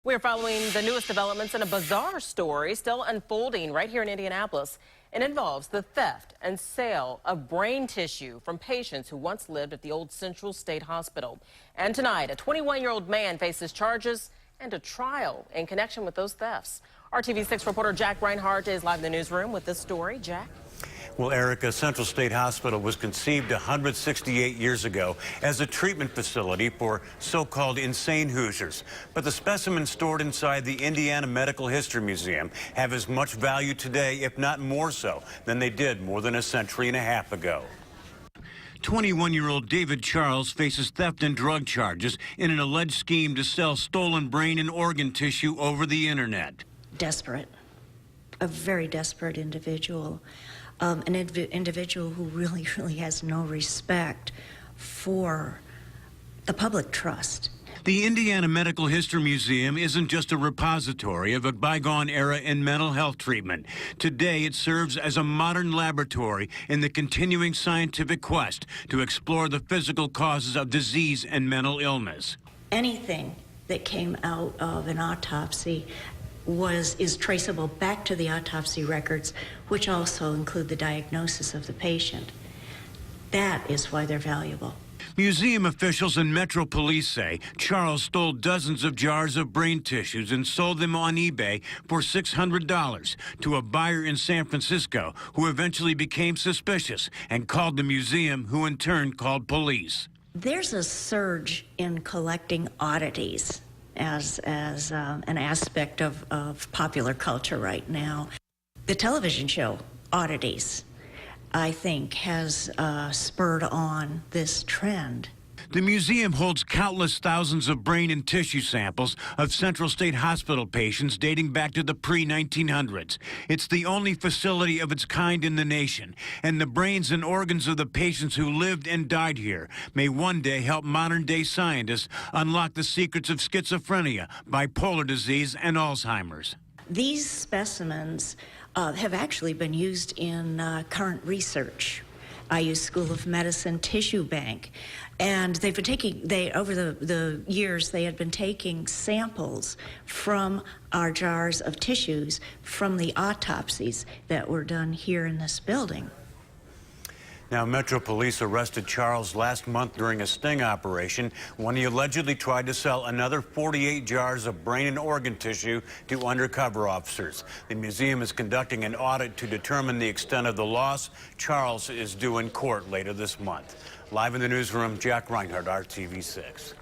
We're following the newest developments in a bizarre story still unfolding right here in Indianapolis. It involves the theft and sale of brain tissue from patients who once lived at the old Central State Hospital. And tonight, a 21-year-old man faces charges and a trial in connection with those thefts. Our TV6 reporter Jack Reinhardt is live in the newsroom with this story. Jack? Well, Erica, Central State Hospital was conceived 168 years ago as a treatment facility for so-called insane Hoosiers. But the specimens stored inside the Indiana Medical History Museum have as much value today, if not more so, than they did more than a century and a half ago. 21-year-old David Charles faces theft and drug charges in an alleged scheme to sell stolen brain and organ tissue over the internet. Desperate, a very desperate individual. An individual who really has no respect for the public trust. The Indiana Medical History Museum isn't just a repository of a bygone era in mental health treatment. Today, it serves as a modern laboratory in the continuing scientific quest to explore the physical causes of disease and mental illness. Anything that came out of an autopsy is traceable back to the autopsy records, which also include the diagnosis of the patient. That is why they're valuable. Museum officials and Metro Police say Charles stole dozens of jars of brain tissues and sold them on eBay for $600 to a buyer in San Francisco who eventually became suspicious and called the museum, who in turn called police. There's a surge in collecting oddities as an aspect of popular culture right now. The television show Oddities, I think, has spurred on this trend. The museum holds countless thousands of brain and tissue samples of Central State Hospital patients dating back to the pre-1900s. It's the only facility of its kind in the nation, and the brains and organs of the patients who lived and died here may one day help modern-day scientists unlock the secrets of schizophrenia, bipolar disease, and Alzheimer's. These specimens have actually been used in current research. IU School of Medicine Tissue Bank, and they've been taking, over the years, they had been taking samples from our jars of tissues from the autopsies that were done here in this building. Now, Metro Police arrested Charles last month during a sting operation when he allegedly tried to sell another 48 jars of brain and organ tissue to undercover officers. The museum is conducting an audit to determine the extent of the loss. Charles is due in court later this month. Live in the newsroom, Jack Reinhardt, RTV6.